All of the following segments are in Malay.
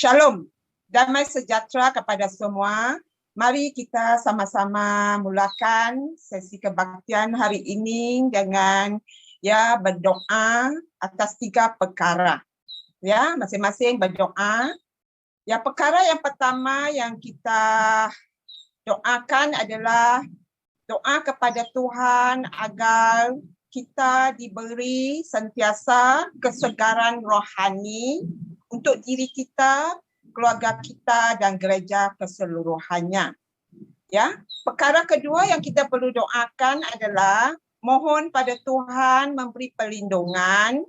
Shalom, damai sejahtera kepada semua. Mari kita sama-sama mulakan sesi kebaktian hari ini dengan berdoa atas 3 perkara. Ya, masing-masing berdoa. Ya, perkara yang pertama yang kita doakan adalah doa kepada Tuhan agar kita diberi sentiasa kesegaran rohani untuk diri kita, keluarga kita dan gereja keseluruhannya. Ya, perkara kedua yang kita perlu doakan adalah mohon pada Tuhan memberi perlindungan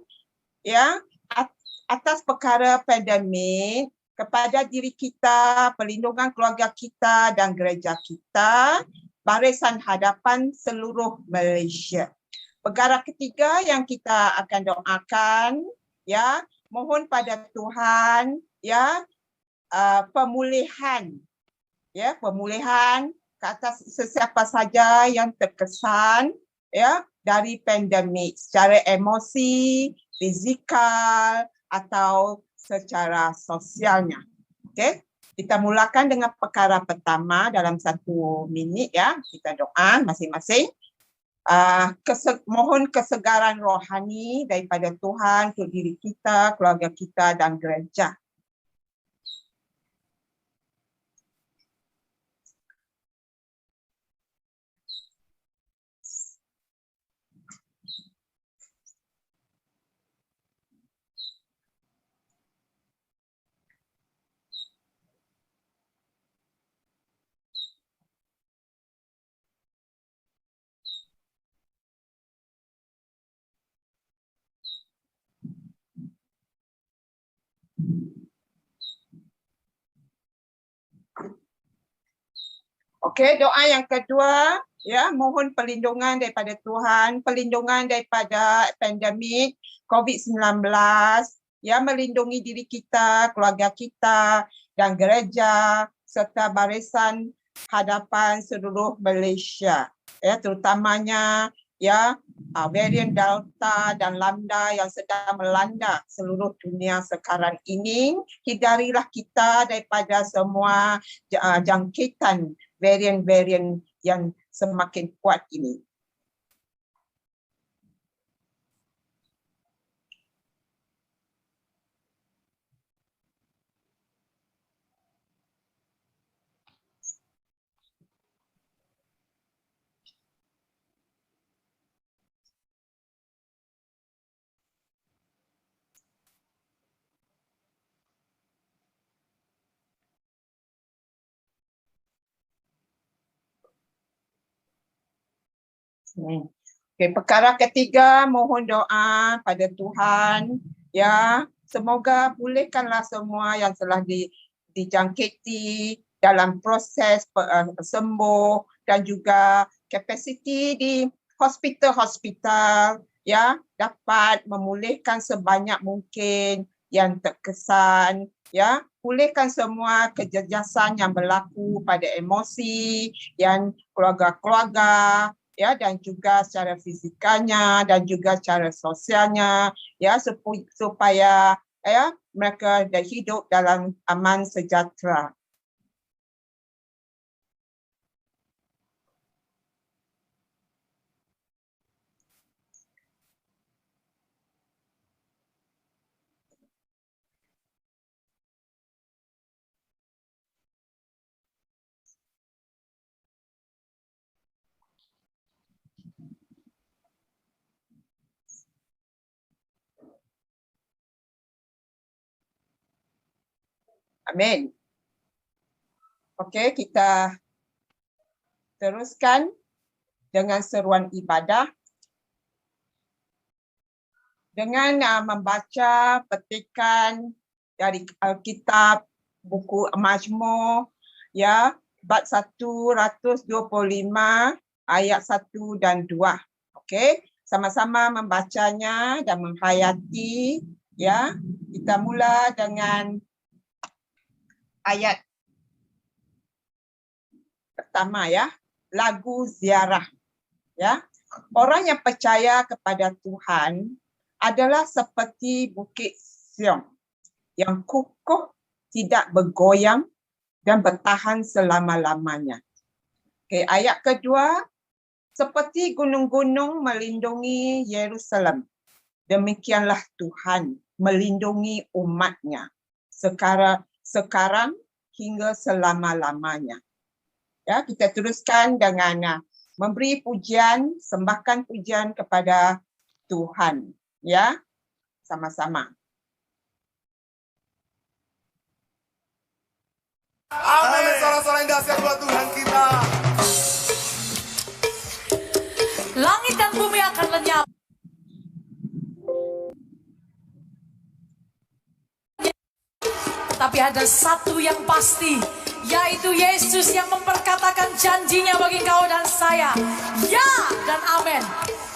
atas perkara pandemik kepada diri kita, perlindungan keluarga kita dan gereja kita, barisan hadapan seluruh Malaysia. Perkara ketiga yang kita akan doakan, mohon pada Tuhan pemulihan ke atas sesiapa saja yang terkesan dari pandemik secara emosi, fizikal atau secara sosialnya. Okey, kita mulakan dengan perkara pertama dalam 1 minit kita doa masing-masing. Mohon kesegaran rohani daripada Tuhan untuk diri kita, keluarga kita dan gereja. Okey, doa yang kedua, mohon perlindungan daripada Tuhan, perlindungan daripada pandemik COVID-19, melindungi diri kita, keluarga kita dan gereja serta barisan hadapan seluruh Malaysia. Terutamanya varian Delta dan Lambda yang sedang melanda seluruh dunia sekarang ini. Hindarilah kita daripada semua jangkitan varian-varian yang semakin kuat ini. Okay, perkara ketiga, mohon doa pada Tuhan, semoga pulihkanlah semua yang telah dijangkiti dalam proses sembuh dan juga kapasiti di hospital-hospital dapat memulihkan sebanyak mungkin yang terkesan, pulihkan semua kejejasan yang berlaku pada emosi, yang keluarga-keluarga, dan juga secara fizikalnya dan juga secara sosialnya, supaya mereka hidup dalam aman sejahtera. Amin. Okey, kita teruskan dengan seruan ibadah dengan membaca petikan dari Alkitab buku Mazmur bab 125 ayat 1 dan 2. Okey, sama-sama membacanya dan menghayati. Kita mula dengan ayat pertama, lagu ziarah. Orang yang percaya kepada Tuhan adalah seperti bukit Sion yang kukuh tidak bergoyang dan bertahan selama-lamanya. Okay, ayat kedua, seperti gunung-gunung melindungi Yerusalem, demikianlah Tuhan melindungi umatnya sekarang hingga selama-lamanya. Ya, kita teruskan dengan memberi pujian, sembahkan pujian kepada Tuhan. Ya, sama-sama. Amin. Sorak-sorak yang dahsyat buat Tuhan kita. Langit dan bumi akan lenyap. Tapi ada satu yang pasti, yaitu Yesus yang memperkatakan janjinya bagi kau dan saya. Ya dan amin.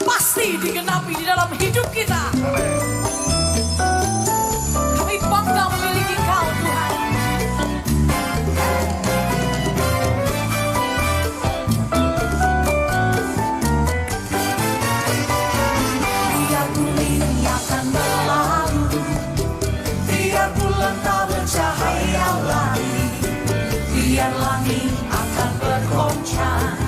Pasti digenapi di dalam hidup kita. Kami bangga memiliki kau, Tuhan. Biar bumi akan berlalu, biar bulan tak bercahaya lagi, biar langit akan bergoncang,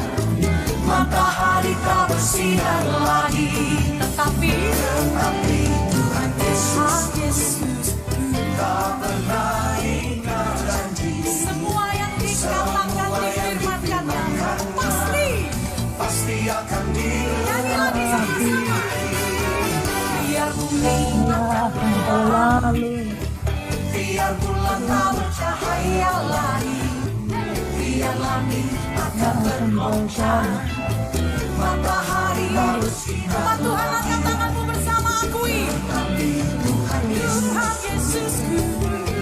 matahari tak bersinar lagi, tetapi Tuhan Yesus tak pernah ingkar janji. Semua yang dikatakan, difirmankannya pasti akan nyanyi lagi sama-sama. Biar bumi akan berlalu, biar bulan tak bercahaya lagi, biar langit akan bergoncang, matahari bersinar. Tuhan angkat tanganmu bersama akui. Tuhan Yesusku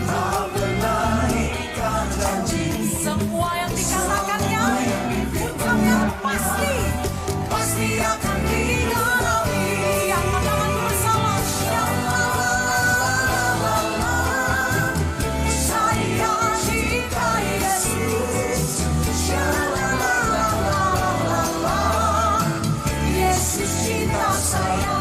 tak pernah ingkar janji. Semua yang dikatakannya, ucapnya pasti akan digenapi. Angkat tanganmu bersama. Saya cinta Yesus. Yesus cinta saya.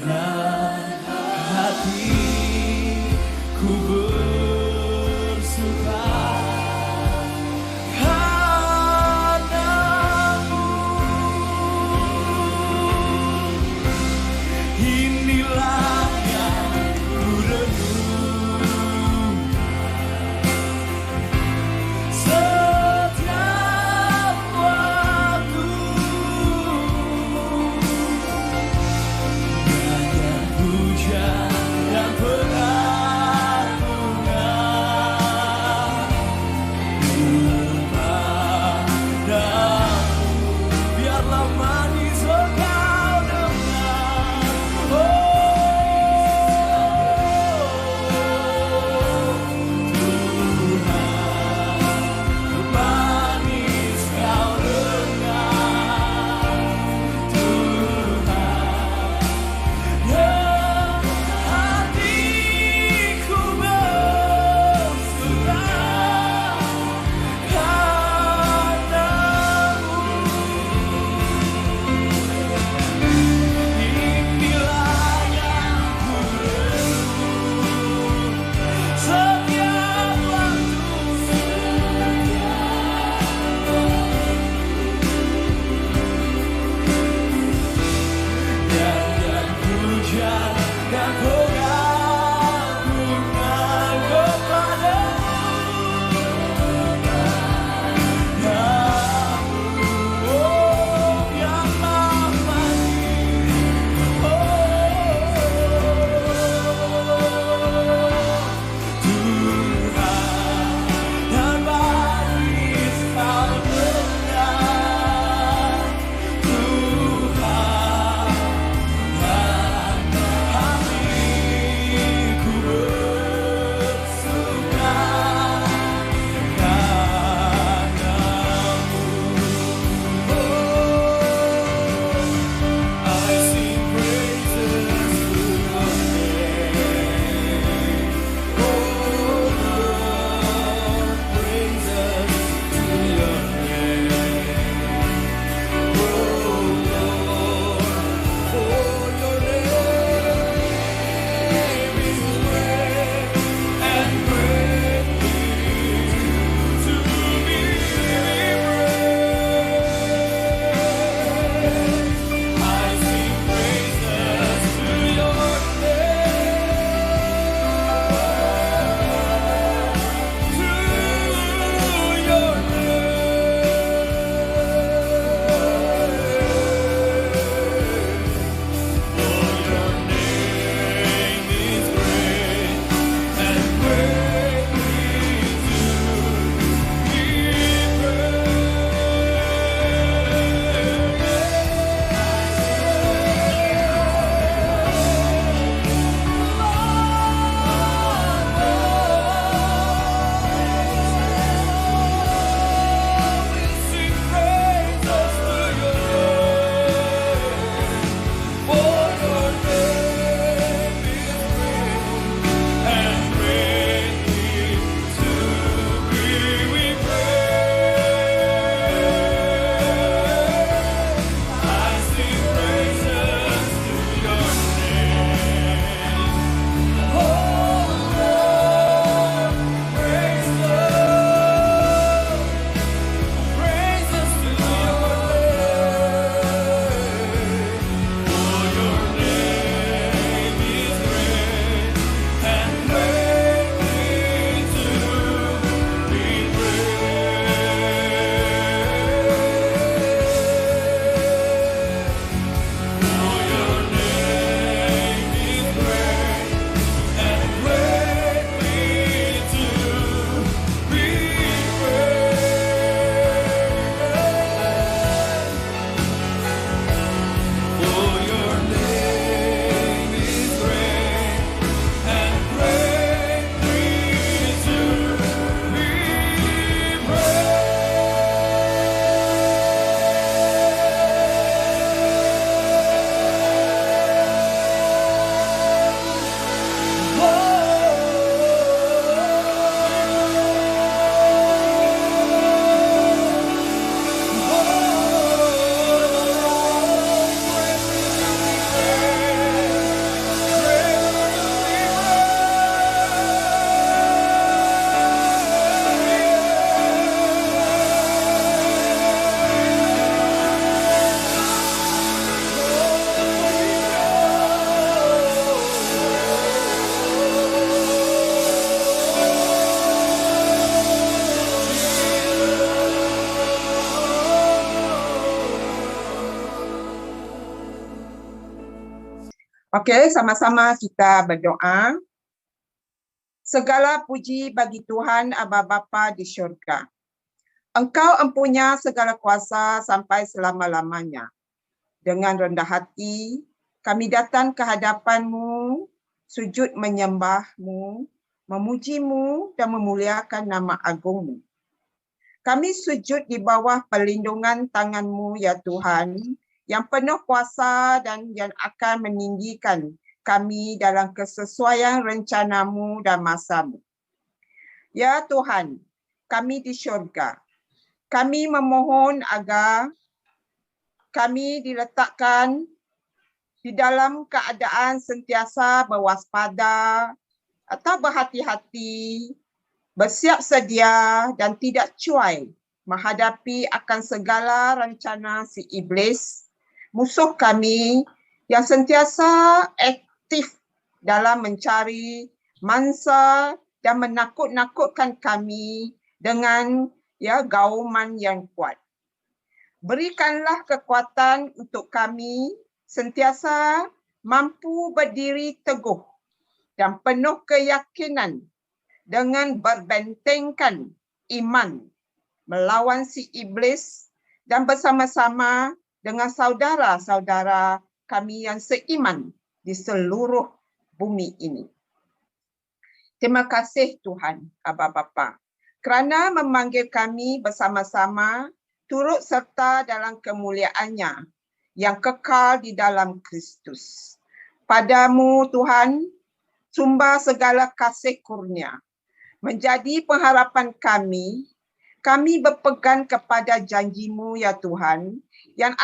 Tuhan Okey, sama-sama kita berdoa. Segala puji bagi Tuhan Aba Bapa di syurga. Engkau empunya segala kuasa sampai selama-lamanya. Dengan rendah hati, kami datang ke hadapan-Mu, sujud menyembah-Mu, memuji-Mu dan memuliakan nama agung-Mu. Kami sujud di bawah perlindungan tangan-Mu, ya Tuhan, yang penuh kuasa dan yang akan meninggikan kami dalam kesesuaian rencana-Mu dan masa-Mu. Ya Tuhan, kami di syurga, kami memohon agar kami diletakkan di dalam keadaan sentiasa berwaspada atau berhati-hati, bersiap sedia dan tidak cuai menghadapi akan segala rencana si iblis, musuh kami yang sentiasa aktif dalam mencari mangsa dan menakut-nakutkan kami dengan gauman yang kuat. Berikanlah kekuatan untuk kami sentiasa mampu berdiri teguh dan penuh keyakinan dengan berbentengkan iman melawan si iblis dan bersama-sama dengan saudara-saudara kami yang seiman di seluruh bumi ini. Terima kasih Tuhan, Aba Bapa, kerana memanggil kami bersama-sama turut serta dalam kemuliaan-Nya yang kekal di dalam Kristus. Padamu Tuhan, sumber segala kasih kurnia, menjadi pengharapan kami berpegang kepada janji-Mu ya Tuhan, yang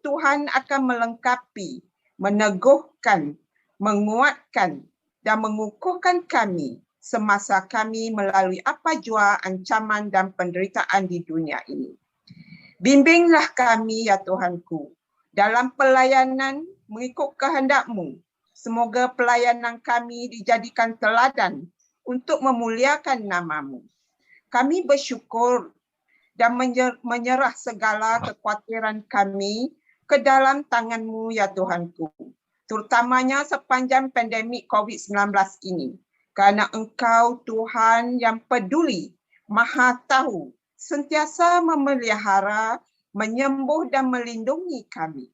Tuhan akan melengkapi, meneguhkan, menguatkan dan mengukuhkan kami semasa kami melalui apa jua ancaman dan penderitaan di dunia ini. Bimbinglah kami ya Tuhanku dalam pelayanan mengikut kehendak-Mu. Semoga pelayanan kami dijadikan teladan untuk memuliakan nama-Mu. Kami bersyukur dan menyerah segala kekhawatiran kami ke dalam tangan-Mu ya Tuhanku. Terutamanya sepanjang pandemik COVID-19 ini. Kerana Engkau Tuhan yang peduli, Maha Tahu, sentiasa memelihara, menyembuh dan melindungi kami.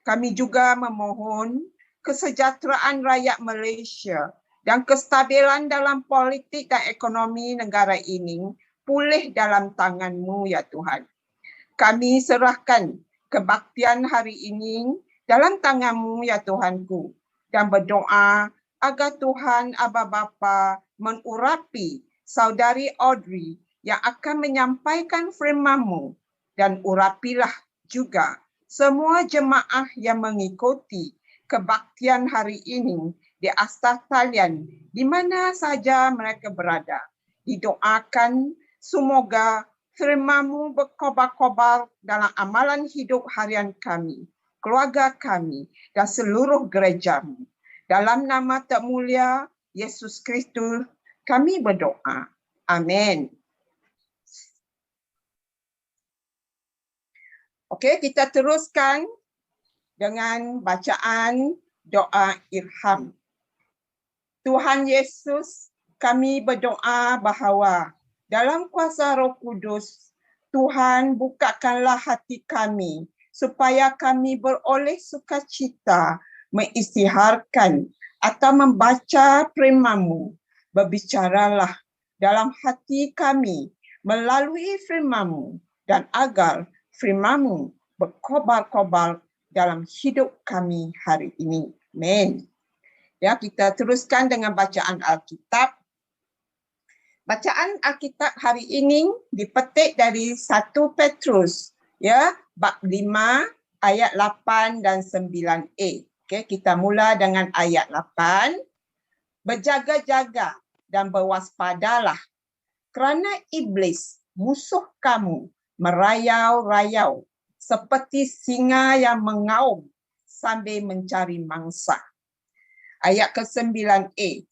Kami juga memohon kesejahteraan rakyat Malaysia dan kestabilan dalam politik dan ekonomi negara ini pulih dalam tangan-Mu ya Tuhan. Kami serahkan kebaktian hari ini dalam tangan-Mu ya Tuhanku dan berdoa agar Tuhan Aba Bapa mengurapi saudari Audrey yang akan menyampaikan firman-Mu dan urapilah juga semua jemaah yang mengikuti kebaktian hari ini di asas talian di mana saja mereka berada. Didoakan semoga firman-Mu berkobar-kobar dalam amalan hidup harian kami, keluarga kami dan seluruh gereja-Mu. Dalam nama termulia Yesus Kristus kami berdoa. Amin. Okey, kita teruskan dengan bacaan doa ilham. Tuhan Yesus, kami berdoa bahawa dalam kuasa Roh Kudus, Tuhan bukakanlah hati kami supaya kami beroleh sukacita mengisytiharkan atau membaca firman-Mu. Berbicaralah dalam hati kami melalui firman-Mu dan agar firman-Mu berkobar-kobar dalam hidup kami hari ini. Amin. Ya, kita teruskan dengan bacaan Alkitab. Bacaan Alkitab hari ini dipetik dari 1 Petrus ya, bab 5 ayat 8 dan 9a. Okey, kita mula dengan ayat 8. Berjaga-jaga dan berwaspadalah kerana iblis musuh kamu merayau-rayau seperti singa yang mengaum sambil mencari mangsa. Ayat ke-9a.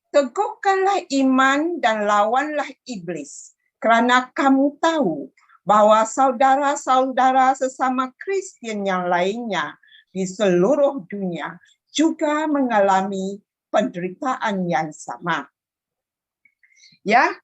Teguhkanlah iman dan lawanlah iblis kerana kamu tahu bahawa saudara-saudara sesama Kristian yang lainnya di seluruh dunia juga mengalami penderitaan yang sama. Ya,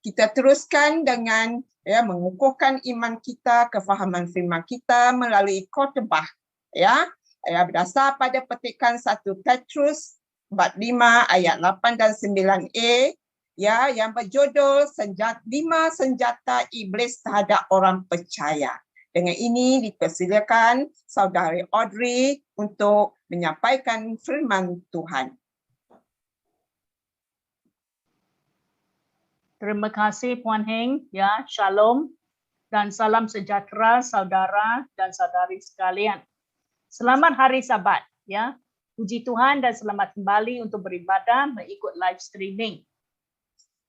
kita teruskan dengan mengukuhkan iman kita, kefahaman firman kita melalui khotbah. Ya, berdasar pada petikan 1 Petrus bab 5 ayat 8 dan 9a, ya, yang berjudul 5 senjata iblis terhadap orang percaya. Dengan ini dipersilakan Saudari Audrey untuk menyampaikan firman Tuhan. Terima kasih Puan Heng, ya, shalom dan salam sejahtera saudara dan saudari sekalian. Selamat hari Sabat, ya. Puji Tuhan dan selamat kembali untuk beribadah mengikut live streaming.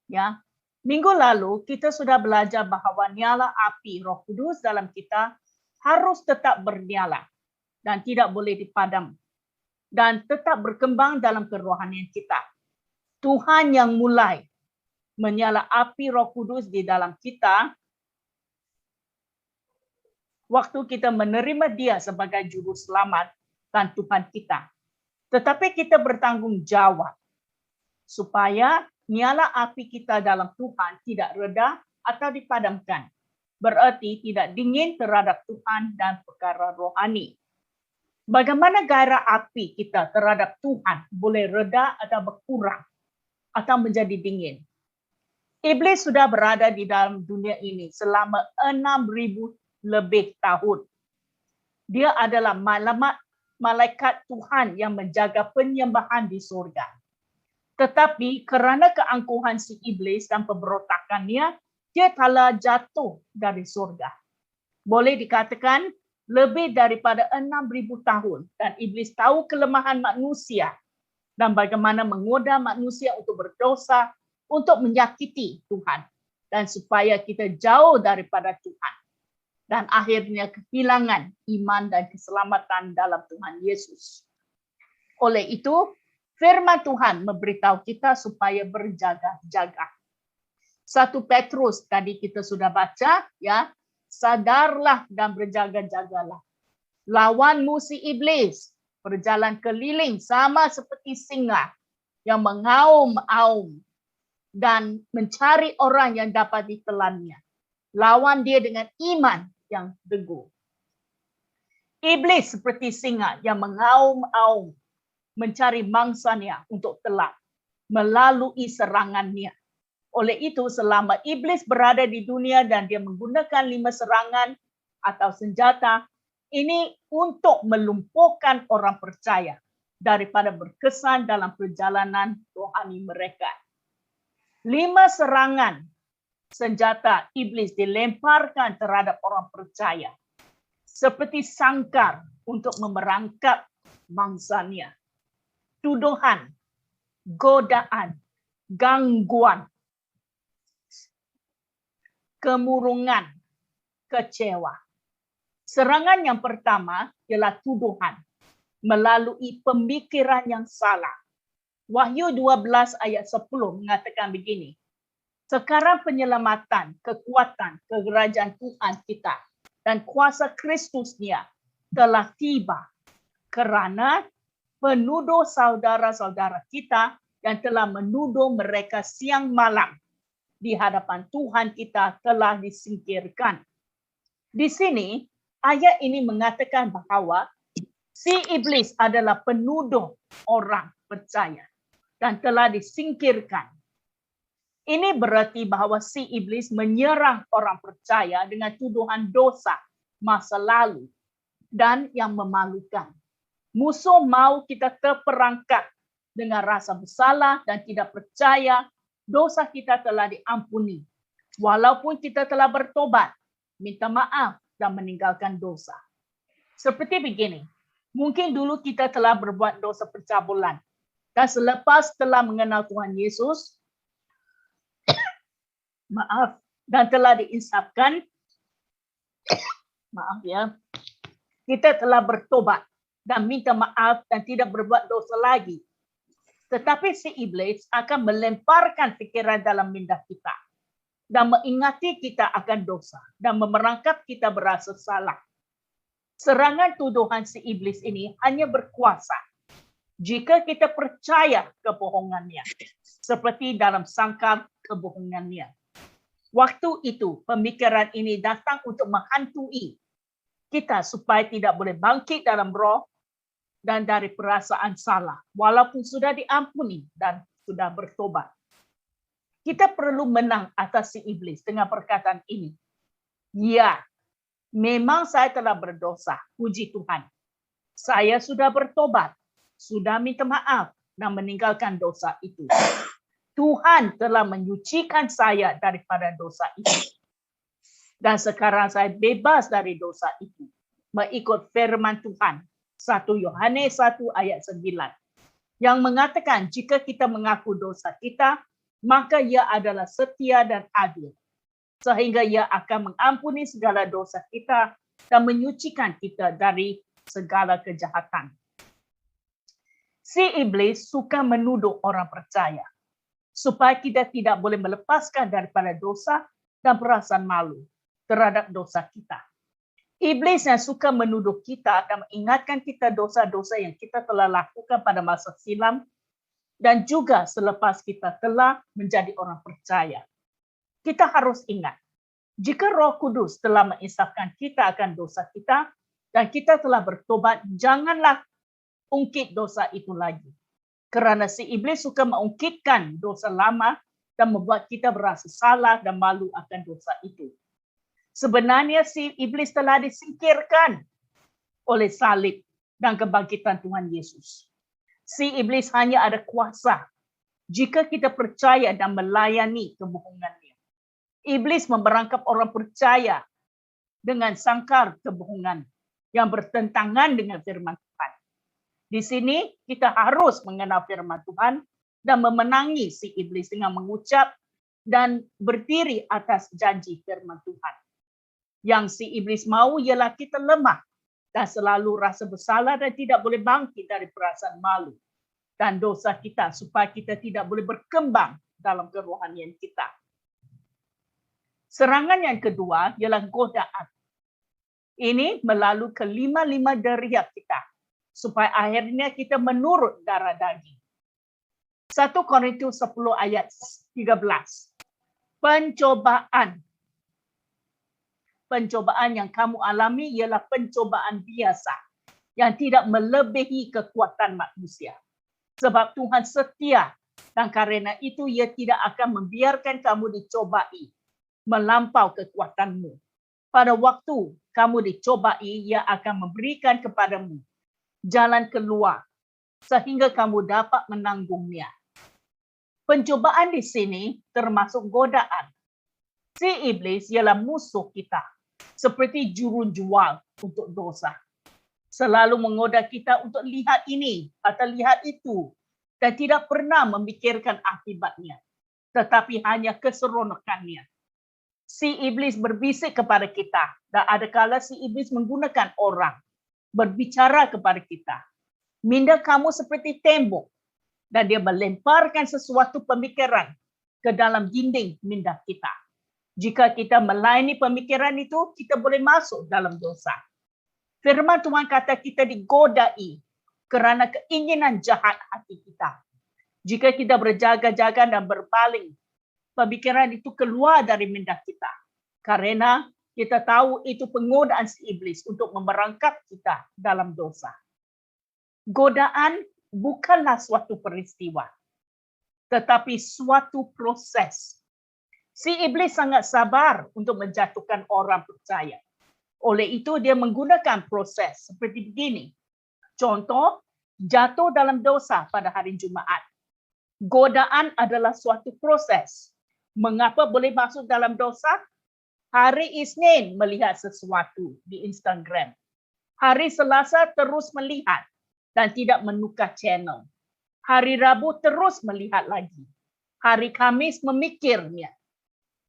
Ya. Minggu lalu kita sudah belajar bahawa nyala api Roh Kudus dalam kita harus tetap bernyala dan tidak boleh dipadam dan tetap berkembang dalam kerohanian kita. Tuhan yang mulai menyala api Roh Kudus di dalam kita waktu kita menerima Dia sebagai juru selamat dan Tuhan kita. Tetapi kita bertanggung jawab supaya nyala api kita dalam Tuhan tidak reda atau dipadamkan. Berarti tidak dingin terhadap Tuhan dan perkara rohani. Bagaimana gairah api kita terhadap Tuhan boleh reda atau berkurang atau menjadi dingin? Iblis sudah berada di dalam dunia ini selama 6,000 lebih tahun. Dia adalah malaikat Tuhan yang menjaga penyembahan di surga. Tetapi kerana keangkuhan si iblis dan pemberontakannya, dia telah jatuh dari surga. Boleh dikatakan lebih daripada 6,000 tahun dan iblis tahu kelemahan manusia dan bagaimana menggoda manusia untuk berdosa, untuk menyakiti Tuhan dan supaya kita jauh daripada Tuhan. Dan akhirnya kehilangan iman dan keselamatan dalam Tuhan Yesus. Oleh itu, firman Tuhan memberitahu kita supaya berjaga-jaga. 1 Petrus tadi kita sudah baca, ya, sadarlah dan berjaga-jagalah. Lawan musuh iblis, berjalan keliling sama seperti singa yang mengaum-aum dan mencari orang yang dapat ditelannya. Lawan dia dengan iman yang teguh. Iblis seperti singa yang mengaum-aum mencari mangsanya untuk telan melalui serangannya. Oleh itu, selama iblis berada di dunia dan dia menggunakan 5 serangan atau senjata, ini untuk melumpuhkan orang percaya daripada berkesan dalam perjalanan rohani mereka. 5 serangan senjata iblis dilemparkan terhadap orang percaya seperti sangkar untuk memerangkap mangsanya. Tuduhan, godaan, gangguan, kemurungan, kecewa. Serangan yang pertama ialah tuduhan melalui pemikiran yang salah. Wahyu 12 ayat 10 mengatakan begini. Sekarang penyelamatan, kekuatan, kerajaan Tuhan kita dan kuasa Kristusnya telah tiba kerana penuduh saudara-saudara kita yang telah menuduh mereka siang malam di hadapan Tuhan kita telah disingkirkan. Di sini, ayat ini mengatakan bahawa si iblis adalah penuduh orang percaya dan telah disingkirkan. Ini berarti bahawa si iblis menyerang orang percaya dengan tuduhan dosa masa lalu dan yang memalukan. Musuh mau kita terperangkap dengan rasa bersalah dan tidak percaya dosa kita telah diampuni. Walaupun kita telah bertobat, minta maaf dan meninggalkan dosa. Seperti begini, mungkin dulu kita telah berbuat dosa pencabulan. Dan selepas telah mengenal Tuhan Yesus, dan telah diinsafkan, kita telah bertobat dan minta maaf dan tidak berbuat dosa lagi. Tetapi si iblis akan melemparkan fikiran dalam minda kita dan mengingati kita akan dosa dan memerangkap kita berasa salah. Serangan tuduhan si iblis ini hanya berkuasa jika kita percaya kebohongannya, seperti dalam sangkar kebohongannya. Waktu itu, pemikiran ini datang untuk menghantui kita supaya tidak boleh bangkit dalam roh dan dari perasaan salah, walaupun sudah diampuni dan sudah bertobat. Kita perlu menang atas si iblis dengan perkataan ini. Ya, memang saya telah berdosa, puji Tuhan. Saya sudah bertobat, sudah minta maaf dan meninggalkan dosa itu. Tuhan telah menyucikan saya daripada dosa itu. Dan sekarang saya bebas dari dosa itu. Mengikut firman Tuhan. 1 Yohanes 1 ayat 9. Yang mengatakan jika kita mengaku dosa kita, maka ia adalah setia dan adil. Sehingga ia akan mengampuni segala dosa kita dan menyucikan kita dari segala kejahatan. Si iblis suka menuduh orang percaya supaya kita tidak boleh melepaskan daripada dosa dan perasaan malu terhadap dosa kita. Iblis yang suka menuduh kita dan mengingatkan kita dosa-dosa yang kita telah lakukan pada masa silam dan juga selepas kita telah menjadi orang percaya. Kita harus ingat, jika Roh Kudus telah mengisahkan kita akan dosa kita dan kita telah bertobat, janganlah ungkit dosa itu lagi. Kerana si iblis suka mengungkitkan dosa lama dan membuat kita berasa salah dan malu akan dosa itu. Sebenarnya si iblis telah disingkirkan oleh salib dan kebangkitan Tuhan Yesus. Si iblis hanya ada kuasa jika kita percaya dan melayani kebohongannya. Iblis memerangkap orang percaya dengan sangkar kebohongan yang bertentangan dengan firman Tuhan. Di sini kita harus mengenal firman Tuhan dan memenangi si iblis dengan mengucap dan berdiri atas janji firman Tuhan. Yang si iblis mau ialah kita lemah dan selalu rasa bersalah dan tidak boleh bangkit dari perasaan malu dan dosa kita supaya kita tidak boleh berkembang dalam kerohanian kita. Serangan yang kedua ialah godaan. Ini melalui kelima-lima deria kita supaya akhirnya kita menurut darah daging. 1 Korintus 10 ayat 13. Pencobaan. Pencobaan yang kamu alami ialah pencobaan biasa yang tidak melebihi kekuatan manusia. Sebab Tuhan setia dan karena itu ia tidak akan membiarkan kamu dicobai melampau kekuatanmu. Pada waktu kamu dicobai, ia akan memberikan kepadamu jalan keluar sehingga kamu dapat menanggungnya. Pencobaan di sini termasuk godaan. Si iblis ialah musuh kita, seperti juru jual untuk dosa. Selalu menggoda kita untuk lihat ini atau lihat itu dan tidak pernah memikirkan akibatnya, tetapi hanya keseronokannya. Si iblis berbisik kepada kita dan adakala si iblis menggunakan orang berbicara kepada kita. Minda kamu seperti tembok dan dia melemparkan sesuatu pemikiran ke dalam dinding minda kita. Jika kita melayani pemikiran itu, kita boleh masuk dalam dosa. Firman Tuhan kata kita digodai kerana keinginan jahat hati kita. Jika kita berjaga-jaga dan berpaling, pemikiran itu keluar dari minda kita. Karena kita tahu itu penggodaan si iblis untuk memerangkap kita dalam dosa. Godaan bukanlah suatu peristiwa, tetapi suatu proses. Si iblis sangat sabar untuk menjatuhkan orang percaya. Oleh itu dia menggunakan proses seperti begini. Contoh, jatuh dalam dosa pada hari Jumaat. Godaan adalah suatu proses. Mengapa boleh masuk dalam dosa? Hari Isnin melihat sesuatu di Instagram. Hari Selasa terus melihat dan tidak menukar channel. Hari Rabu terus melihat lagi. Hari Kamis memikirnya.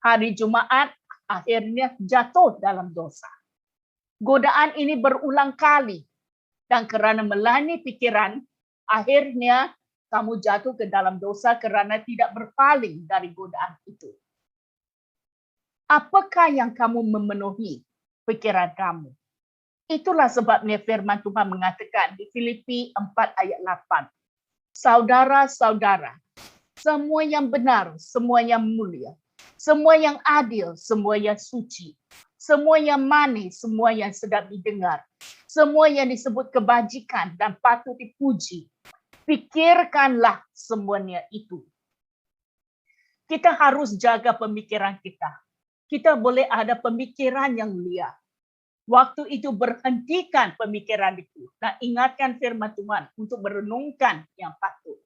Hari Jumaat akhirnya jatuh dalam dosa. Godaan ini berulang kali. Dan kerana melayani pikiran, akhirnya kamu jatuh ke dalam dosa kerana tidak berpaling dari godaan itu. Apakah yang kamu memenuhi pikiran kamu? Itulah sebabnya firman Tuhan mengatakan di Filipi 4 ayat 8. saudara-saudara, semua yang benar, semua yang mulia, semua yang adil, semua yang suci, semua yang manis, semua yang sedap didengar, semua yang disebut kebajikan dan patut dipuji, pikirkanlah semuanya itu. Kita harus jaga pemikiran kita. Kita boleh ada pemikiran yang liar. Waktu itu berhentikan pemikiran itu dan ingatkan firman Tuhan untuk merenungkan yang patut.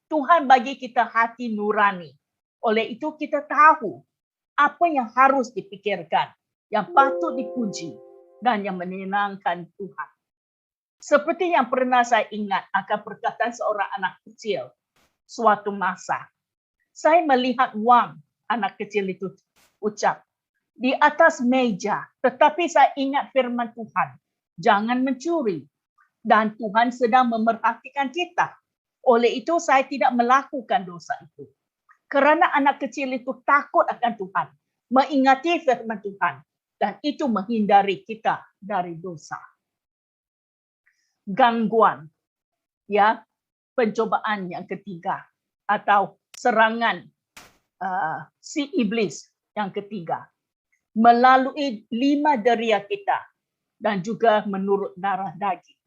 Tuhan bagi kita hati nurani. Oleh itu kita tahu apa yang harus dipikirkan, yang patut dipuji dan yang menyenangkan Tuhan. Seperti yang pernah saya ingat akan perkataan seorang anak kecil suatu masa. Saya melihat wang anak kecil itu ucap di atas meja, tetapi saya ingat firman Tuhan, jangan mencuri. Dan Tuhan sedang memerhatikan kita. Oleh itu saya tidak melakukan dosa itu. Kerana anak kecil itu takut akan Tuhan, mengingati firman Tuhan, dan itu menghindari kita dari dosa. Gangguan, ya, pencobaan yang ketiga atau serangan si iblis yang ketiga melalui 5 deria kita dan juga menurut darah daging.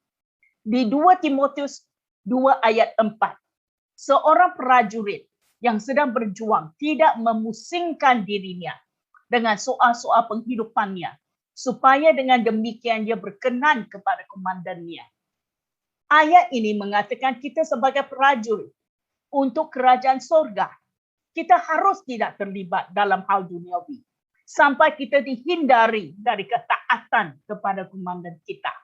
Di 2 Timotius 2 ayat 4, seorang prajurit yang sedang berjuang tidak memusingkan dirinya dengan soal-soal penghidupannya, supaya dengan demikian dia berkenan kepada komandannya. Ayat ini mengatakan kita sebagai prajurit untuk kerajaan surga, kita harus tidak terlibat dalam hal duniawi, sampai kita dihindari dari ketaatan kepada komandan kita.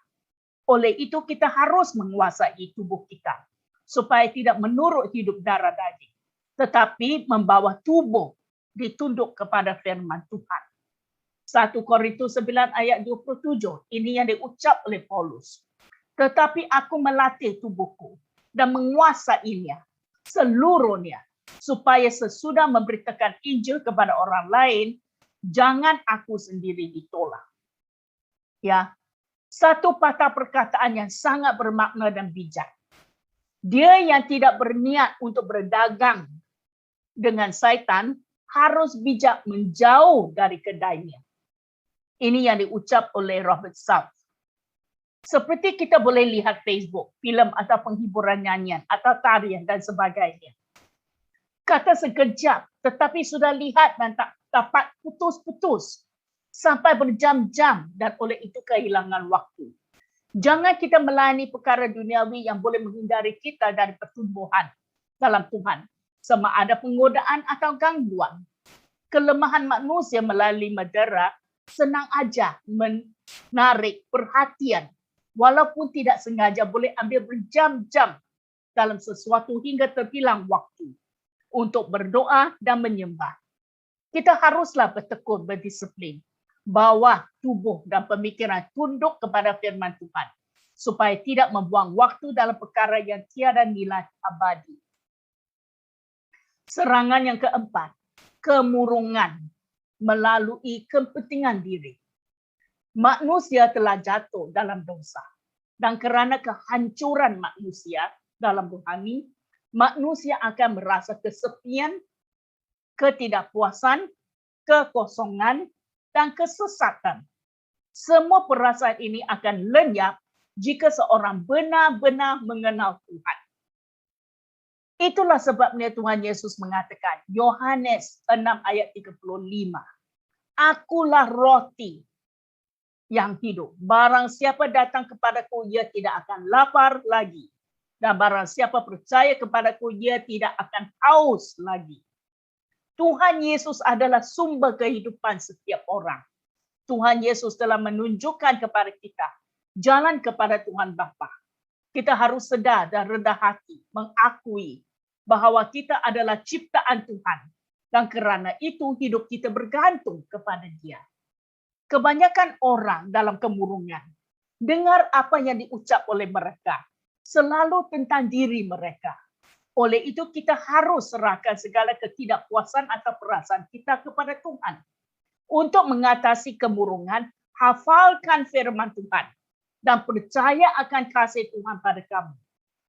Oleh itu kita harus menguasai tubuh kita, supaya tidak menurut hidup darah daging, tetapi membawa tubuh ditunduk kepada firman Tuhan. 1 Korintus 9 ayat 27, ini yang diucap oleh Paulus. Tetapi aku melatih tubuhku dan menguasainya seluruhnya, supaya sesudah memberitakan Injil kepada orang lain, jangan aku sendiri ditolak. Ya, satu patah perkataan yang sangat bermakna dan bijak. Dia yang tidak berniat untuk berdagang dengan syaitan harus bijak menjauh dari kedainya. Ini yang diucap oleh Robert South. Seperti kita boleh lihat Facebook, filem atau penghiburan nyanyian atau tarian dan sebagainya. Kata sekejap, tetapi sudah lihat dan tak dapat putus-putus sampai berjam-jam dan oleh itu kehilangan waktu. Jangan kita melayani perkara duniawi yang boleh menghindari kita dari pertumbuhan dalam Tuhan, sama ada penggodaan atau gangguan. Kelemahan manusia melalui medera senang aja menarik perhatian, walaupun tidak sengaja boleh ambil berjam-jam dalam sesuatu hingga terhilang waktu untuk berdoa dan menyembah. Kita haruslah bertekun, berdisiplin, bawa tubuh dan pemikiran tunduk kepada firman Tuhan, supaya tidak membuang waktu dalam perkara yang tiada nilai abadi. Serangan yang keempat, kemurungan melalui kepentingan diri. Manusia telah jatuh dalam dosa, dan kerana kehancuran manusia dalam rohani, manusia akan merasa kesepian, ketidakpuasan, kekosongan, dan kesesatan. Semua perasaan ini akan lenyap jika seorang benar-benar mengenal Tuhan. Itulah sebabnya Tuhan Yesus mengatakan, Yohanes 6 ayat 35, Akulah roti yang hidup. Barang siapa datang kepadaku, ia tidak akan lapar lagi. Dan barang siapa percaya kepadaku, ia tidak akan haus lagi. Tuhan Yesus adalah sumber kehidupan setiap orang. Tuhan Yesus telah menunjukkan kepada kita jalan kepada Tuhan Bapa. Kita harus sedar dan rendah hati mengakui bahwa kita adalah ciptaan Tuhan. Dan kerana itu hidup kita bergantung kepada Dia. Kebanyakan orang dalam kemurungan dengar apa yang diucap oleh mereka, selalu tentang diri mereka. Oleh itu kita harus serahkan segala ketidakpuasan atau perasaan kita kepada Tuhan. Untuk mengatasi kemurungan, hafalkan firman Tuhan dan percaya akan kasih Tuhan pada kamu.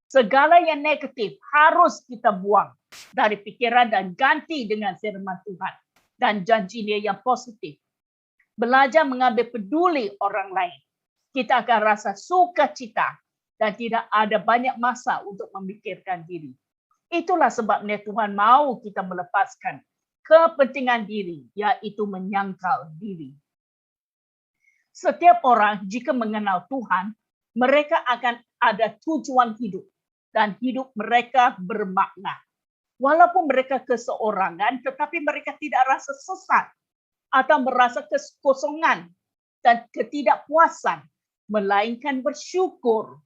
Segala yang negatif harus kita buang dari pikiran dan ganti dengan firman Tuhan dan janji Dia yang positif. Belajar mengambil peduli orang lain. Kita akan rasa sukacita dan tidak ada banyak masa untuk memikirkan diri. Itulah sebabnya Tuhan mau kita melepaskan kepentingan diri, yaitu menyangkal diri. Setiap orang jika mengenal Tuhan, mereka akan ada tujuan hidup dan hidup mereka bermakna. Walaupun mereka keseorangan, tetapi mereka tidak rasa sesat atau merasa kekosongan dan ketidakpuasan, melainkan bersyukur.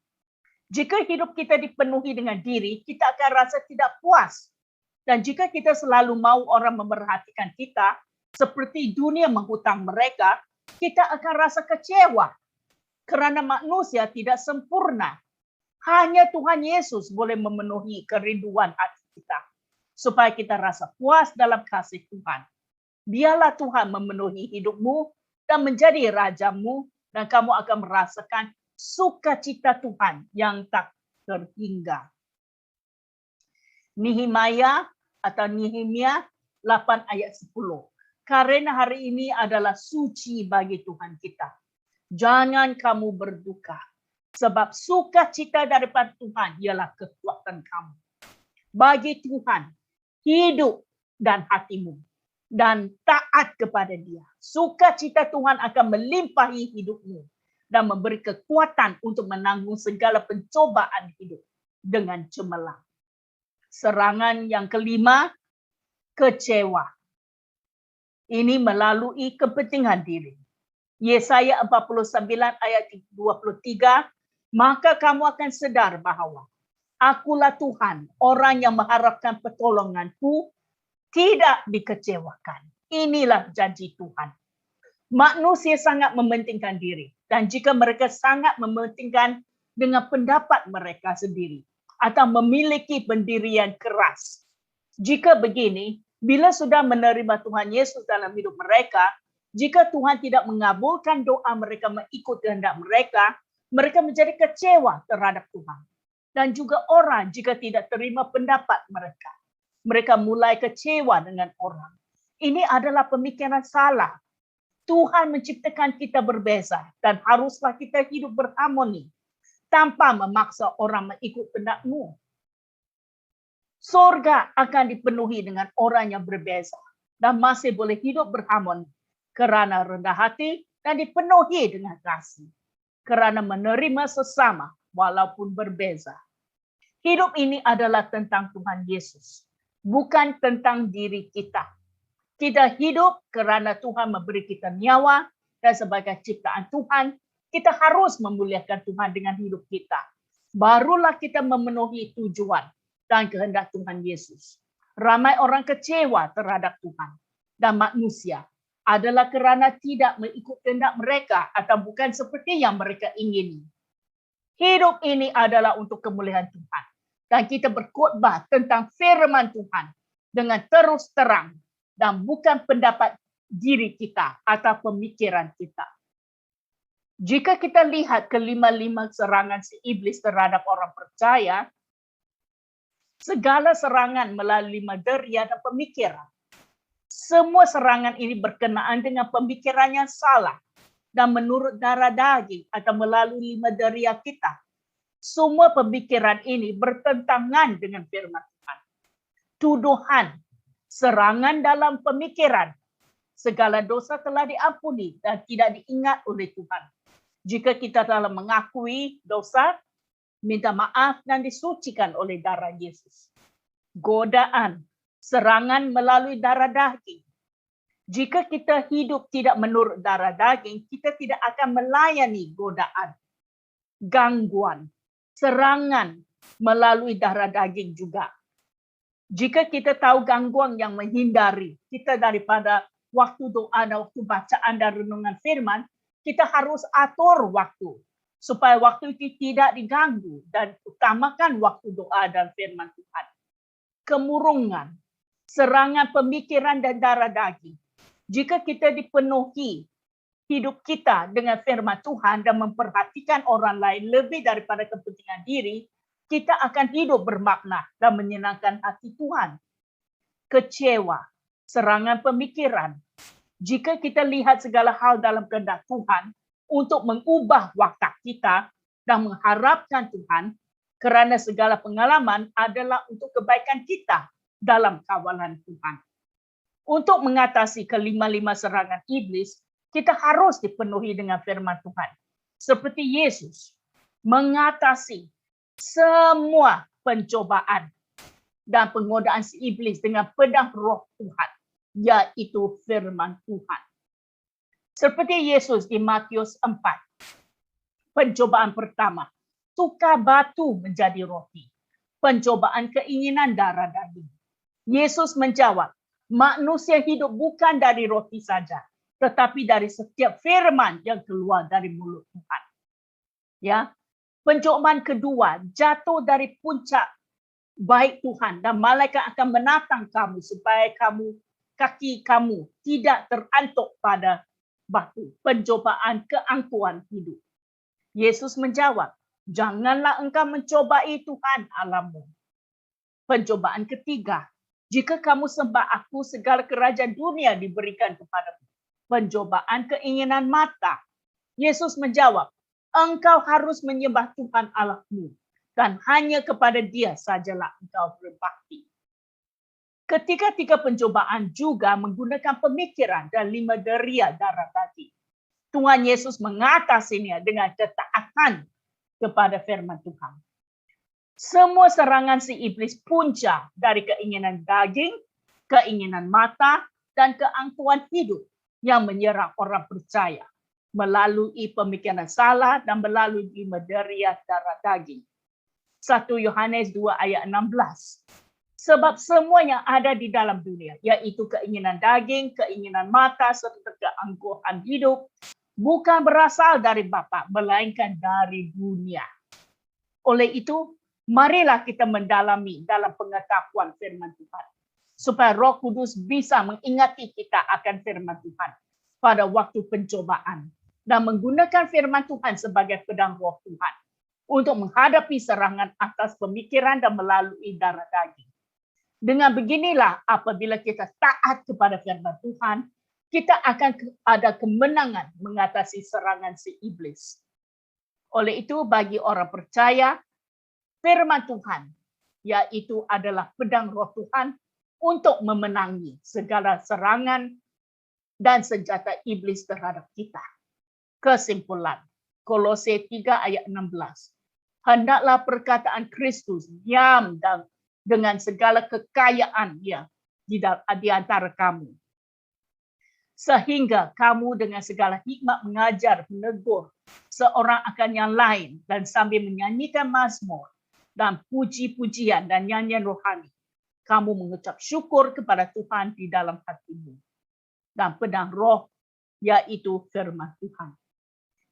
Jika hidup kita dipenuhi dengan diri, kita akan rasa tidak puas. Dan jika kita selalu mau orang memerhatikan kita, seperti dunia menghutang mereka, kita akan rasa kecewa. Kerana manusia tidak sempurna. Hanya Tuhan Yesus boleh memenuhi kerinduan hati kita. Supaya kita rasa puas dalam kasih Tuhan. Biarlah Tuhan memenuhi hidupmu dan menjadi rajamu, dan kamu akan merasakan sukacita Tuhan yang tak terhingga. Nehemia 8 ayat 10. Karena hari ini adalah suci bagi Tuhan kita. Jangan kamu berduka, sebab sukacita daripada Tuhan ialah kekuatan kamu. Bagi Tuhan, hidup dan hatimu, dan taat kepada Dia. Sukacita Tuhan akan melimpahi hidupmu dan memberi kekuatan untuk menanggung segala pencobaan hidup dengan cemerlang. Serangan yang kelima, kecewa. Ini melalui kepentingan diri. Yesaya 49 ayat 23, maka kamu akan sedar bahawa akulah Tuhan, orang yang mengharapkan pertolonganku, tidak dikecewakan. Inilah janji Tuhan. Manusia sangat mementingkan diri. Dan jika mereka sangat mementingkan dengan pendapat mereka sendiri. Atau memiliki pendirian keras. Jika begini, bila sudah menerima Tuhan Yesus dalam hidup mereka, jika Tuhan tidak mengabulkan doa mereka mengikut kehendak mereka, mereka menjadi kecewa terhadap Tuhan. Dan juga orang jika tidak terima pendapat mereka. Mereka mulai kecewa dengan orang. Ini adalah pemikiran salah. Tuhan menciptakan kita berbeza dan haruslah kita hidup berharmoni tanpa memaksa orang mengikut kehendakmu. Surga akan dipenuhi dengan orang yang berbeza dan masih boleh hidup berharmoni kerana rendah hati dan dipenuhi dengan kasih. Kerana menerima sesama walaupun berbeza. Hidup ini adalah tentang Tuhan Yesus, bukan tentang diri kita. Kita hidup kerana Tuhan memberi kita nyawa dan sebagai ciptaan Tuhan, kita harus memuliakan Tuhan dengan hidup kita. Barulah kita memenuhi tujuan dan kehendak Tuhan Yesus. Ramai orang kecewa terhadap Tuhan dan manusia adalah kerana tidak mengikut kehendak mereka atau bukan seperti yang mereka ingini. Hidup ini adalah untuk kemuliaan Tuhan. Dan kita berkhotbah tentang firman Tuhan dengan terus terang dan bukan pendapat diri kita atau pemikiran kita. Jika kita lihat kelima-lima serangan si iblis terhadap orang percaya, segala serangan melalui materia dan pemikiran. Semua serangan ini berkenaan dengan pemikiran yang salah dan menurut darah daging atau melalui materia kita. Semua pemikiran ini bertentangan dengan firman Tuhan. Tuduhan, serangan dalam pemikiran. Segala dosa telah diampuni dan tidak diingat oleh Tuhan. Jika kita telah mengakui dosa, minta maaf dan disucikan oleh darah Yesus. Godaan, serangan melalui darah daging. Jika kita hidup tidak menurut darah daging, kita tidak akan melayani godaan. Gangguan, serangan melalui darah daging juga. Jika kita tahu gangguan yang menghindari kita daripada waktu doa dan waktu bacaan dan renungan firman, kita harus atur waktu supaya waktu itu tidak diganggu dan utamakan waktu doa dan firman Tuhan. Kemurungan, serangan pemikiran dan darah daging. Jika kita dipenuhi hidup kita dengan firman Tuhan dan memperhatikan orang lain lebih daripada kepentingan diri, kita akan hidup bermakna dan menyenangkan hati Tuhan. Kecewa, serangan pemikiran. Jika kita lihat segala hal dalam kehendak Tuhan untuk mengubah watak kita dan mengharapkan Tuhan, kerana segala pengalaman adalah untuk kebaikan kita dalam kawalan Tuhan. Untuk mengatasi kelima-lima serangan iblis, kita harus dipenuhi dengan firman Tuhan. Seperti Yesus mengatasi semua pencobaan dan penggodaan si iblis dengan pedang roh Tuhan, yaitu firman Tuhan. Seperti Yesus di Matius 4, pencobaan pertama, tukar batu menjadi roti. Pencobaan keinginan darah daging. Yesus menjawab, manusia hidup bukan dari roti saja, tetapi dari setiap firman yang keluar dari mulut Tuhan. Ya, pencobaan kedua, jatuh dari puncak baik Tuhan dan malaikat akan menatang kamu supaya kaki kamu tidak terantuk pada batu. Pencobaan keangkuhan hidup. Yesus menjawab, janganlah engkau mencobai Tuhan Allahmu. Pencobaan ketiga, jika kamu sembah aku, segala kerajaan dunia diberikan kepadamu. Pencobaan keinginan mata. Yesus menjawab, engkau harus menyembah Tuhan Allahmu dan hanya kepada Dia sajalah engkau berbakti. Ketiga-tiga pencobaan juga menggunakan pemikiran dan 5 deria darah daging. Tuhan Yesus mengatasinya dengan ketaatan kepada firman Tuhan. Semua serangan si iblis punca dari keinginan daging, keinginan mata, dan keangkuhan hidup yang menyerang orang percaya melalui pemikiran salah dan melalui 5 deria darah daging. 1 Yohanes 2 ayat 16. Sebab semua yang ada di dalam dunia, yaitu keinginan daging, keinginan mata, serta keangkuhan hidup, bukan berasal dari Bapa, melainkan dari dunia. Oleh itu, marilah kita mendalami dalam pengetahuan firman Tuhan, supaya Roh Kudus bisa mengingati kita akan firman Tuhan pada waktu pencobaan, dan menggunakan firman Tuhan sebagai pedang roh Tuhan untuk menghadapi serangan atas pemikiran dan melalui darah daging. Dengan beginilah, apabila kita taat kepada firman Tuhan, kita akan ada kemenangan mengatasi serangan si iblis. Oleh itu, bagi orang percaya, firman Tuhan, yaitu adalah pedang roh Tuhan untuk memenangi segala serangan dan senjata iblis terhadap kita. Kesimpulan, Kolose 3 ayat 16. Hendaklah perkataan Kristus diam dan dengan segala kekayaannya di antara kamu. Sehingga kamu dengan segala hikmat mengajar, menegur seorang akan yang lain dan sambil menyanyikan mazmur dan puji-pujian dan nyanyian rohani, kamu mengucap syukur kepada Tuhan di dalam hatimu. Dan pedang roh, yaitu firman Tuhan.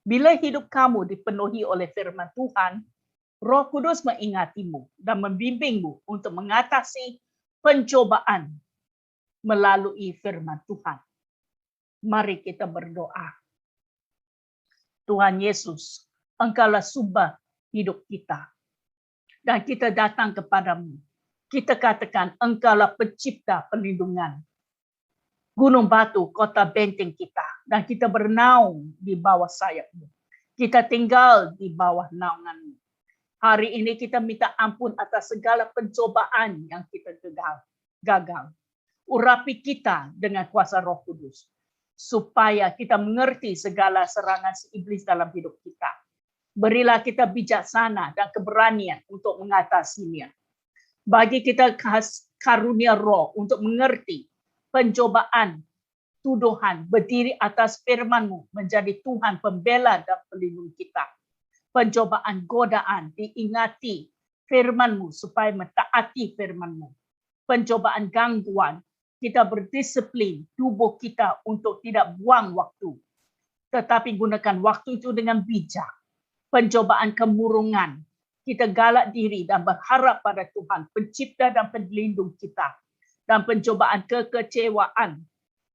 Bila hidup kamu dipenuhi oleh firman Tuhan, Roh Kudus mengingatimu dan membimbingmu untuk mengatasi pencobaan melalui firman Tuhan. Mari kita berdoa. Tuhan Yesus, Engkaulah sumber hidup kita. Dan kita datang kepadamu. Kita katakan Engkaulah pencipta perlindungan. Gunung batu, kota benteng kita. Dan kita bernaung di bawah sayap-Mu. Kita tinggal di bawah naungan-Mu. Hari ini kita minta ampun atas segala pencobaan yang kita gagal. Urapi kita dengan kuasa Roh Kudus. Supaya kita mengerti segala serangan si iblis dalam hidup kita. Berilah kita bijaksana dan keberanian untuk mengatasinya. Bagi kita karunia roh untuk mengerti pencobaan, tuduhan, berdiri atas firman-Mu menjadi Tuhan pembela dan pelindung kita. Pencobaan, godaan, diingati firman-Mu supaya mentaati firman-Mu. Pencobaan, gangguan, kita berdisiplin tubuh kita untuk tidak buang waktu, tetapi gunakan waktu itu dengan bijak. Pencobaan kemurungan, kita galak diri dan berharap pada Tuhan, pencipta dan pelindung kita. Dan pencobaan kekecewaan,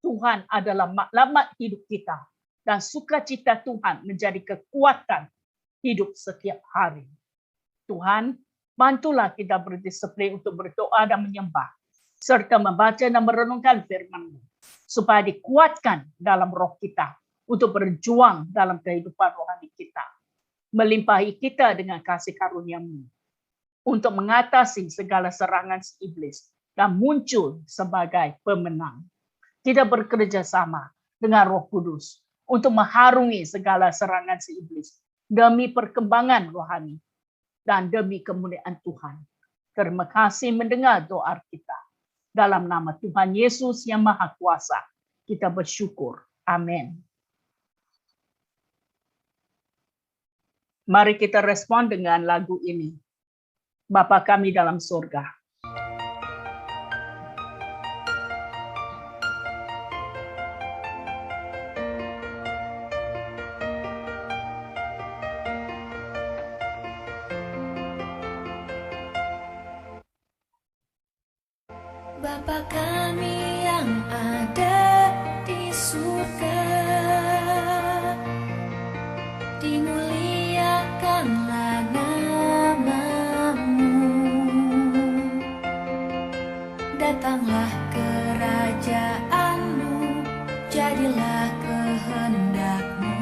Tuhan adalah matlamat hidup kita. Dan sukacita Tuhan menjadi kekuatan hidup setiap hari. Tuhan, Bantulah kita berdisiplin untuk berdoa dan menyembah, serta membaca dan merenungkan firman-Mu, supaya dikuatkan dalam roh kita untuk berjuang dalam kehidupan rohani kita. Melimpahi kita dengan kasih karunia-Mu untuk mengatasi segala serangan si iblis dan muncul sebagai pemenang. Kita bekerja sama dengan Roh Kudus untuk mengharungi segala serangan si iblis demi perkembangan rohani dan demi kemuliaan Tuhan. Terima kasih mendengar doa kita. Dalam nama Tuhan Yesus yang Maha Kuasa, kita bersyukur. Amin. Mari kita respon dengan lagu ini. Bapa kami dalam surga. Bapa kami yang ada di surga, dimuliakanlah nama-Mu. Datanglah kerajaan-Mu, jadilah kehendak-Mu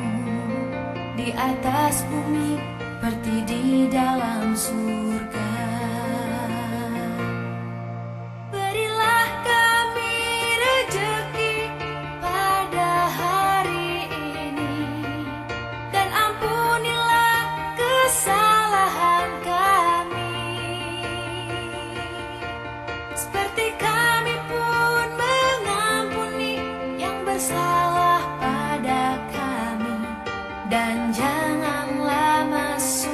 di atas bumi seperti di dalam surga. Dan janganlah masukkan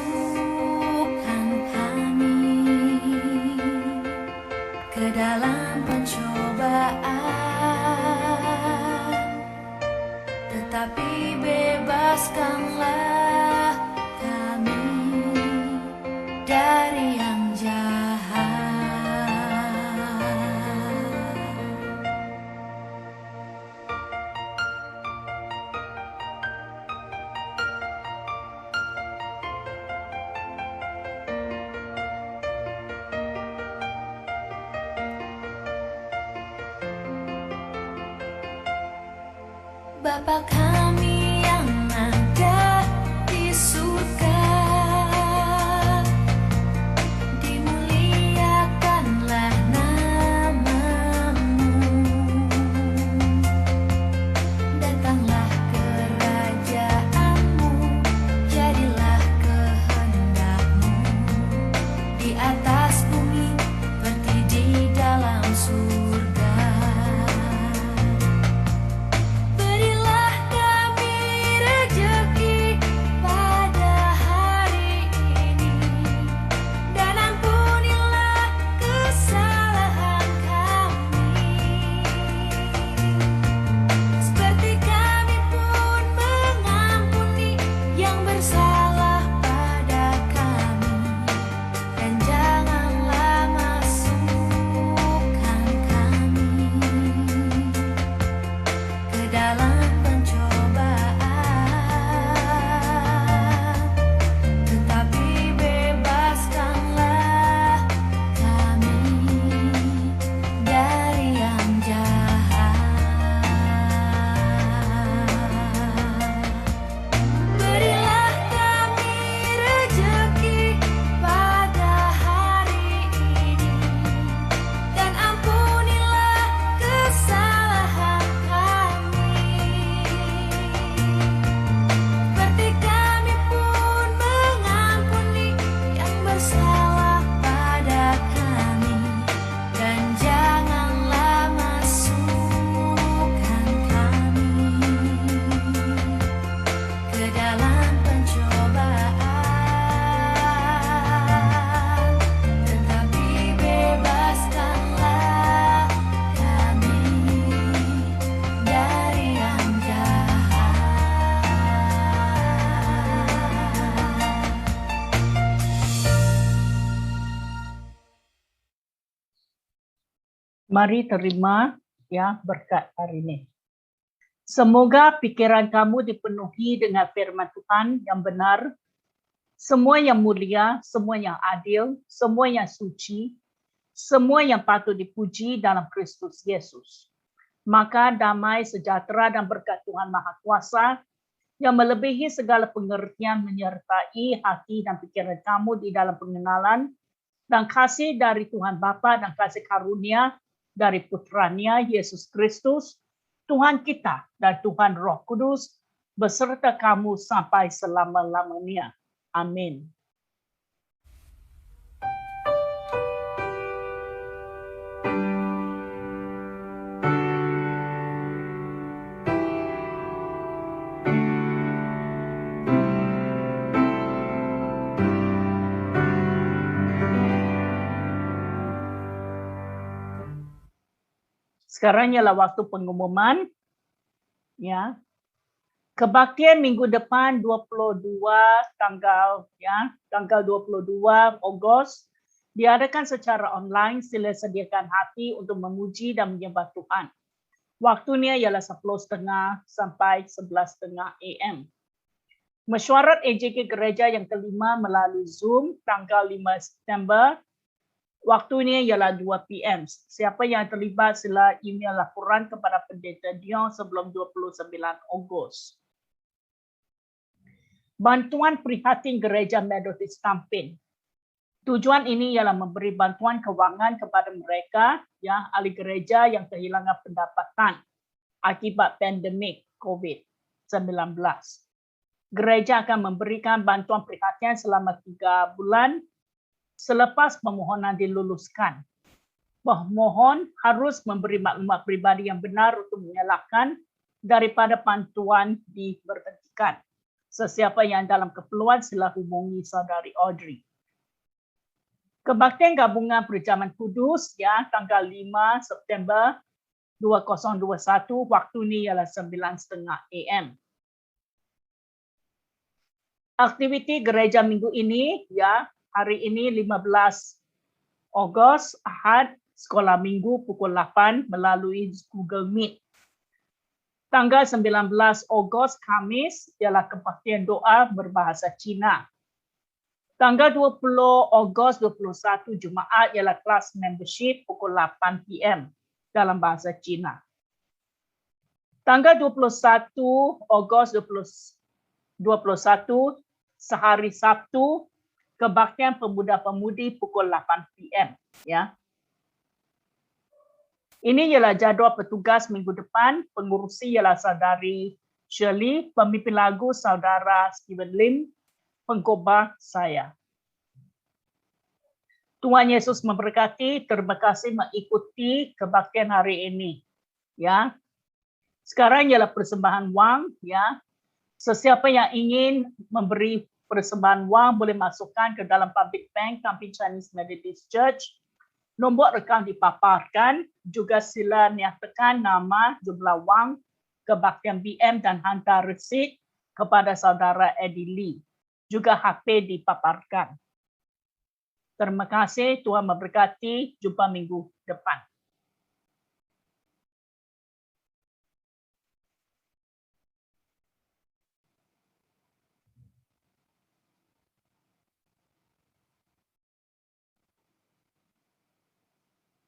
kami ke dalam pencobaan, tetapi bebaskanlah kami dari yang jahat. Bapa kami yang ada di surga, dimuliakanlah nama-Mu. Datanglah kerajaan-Mu, jadilah kehendak-Mu di atas bumi seperti di dalam surga. Mari terima ya berkat hari ini. Semoga pikiran kamu dipenuhi dengan firman Tuhan yang benar semua yang mulia, semua yang adil, semua yang suci, semua yang patut dipuji dalam Kristus Yesus. Maka damai, sejahtera dan berkat Tuhan Maha Kuasa yang melebihi segala pengertian menyertai hati dan pikiran kamu di dalam pengenalan dan kasih dari Tuhan Bapa dan kasih karunia dari putranya Yesus Kristus, Tuhan kita dan Tuhan Roh Kudus beserta kamu sampai selama-lamanya. Amin. Sekarang ialah waktu pengumuman. Ya. Kebaktian minggu depan 22 tanggal 22 Ogos diadakan secara online. Sila sediakan hati untuk memuji dan menyembah Tuhan. Waktunya ialah 10.30 sampai 11.30 AM. Mesyuarat AJK Gereja yang kelima melalui Zoom tanggal 5 September. Waktunya ialah 2 PM. Siapa yang terlibat sila email laporan kepada Pendeta Dion sebelum 29 Ogos. Bantuan prihatin Gereja Methodist Tampin. Tujuan ini ialah memberi bantuan kewangan kepada mereka yang ahli gereja yang kehilangan pendapatan akibat pandemik COVID-19. Gereja akan memberikan bantuan prihatin selama 3 bulan selepas permohonan diluluskan. Pemohon harus memberi maklumat peribadi yang benar untuk mengelakkan daripada bantuan diberhentikan. Sesiapa yang dalam keperluan sila hubungi saudari Audrey. Kebaktian Gabungan Perjamuan Kudus ya tanggal 5 September 2021, waktu ni ialah 9.30 AM. Aktiviti gereja minggu ini ya hari ini 15 Ogos, Ahad, sekolah minggu pukul 8 melalui Google Meet. Tanggal 19 Ogos, Khamis, ialah kebaktian doa berbahasa Cina. Tanggal 20 Ogos 21 Jumaat ialah kelas membership pukul 8 PM dalam bahasa Cina. Tanggal 21 Ogos 2021 sehari Sabtu, kebaktian pemuda-pemudi pukul 8 PM. Ya. Ini ialah jadual petugas minggu depan. Pengurusi ialah saudari Shirley, pemimpin lagu saudara Stephen Lim, pengkhotbah saya. Tuhan Yesus memberkati. Terima kasih mengikuti kebaktian hari ini. Ya. Sekarang ialah persembahan wang. Ya. Sesiapa yang ingin memberi persembahan wang boleh masukkan ke dalam public bank Tampin Chinese Methodist Church. Nombor akaun dipaparkan. Juga sila nyatakan nama, jumlah wang, kebaktian BM dan hantar resit kepada saudara Eddie Lee. Juga HP dipaparkan. Terima kasih. Tuhan memberkati. Jumpa minggu depan.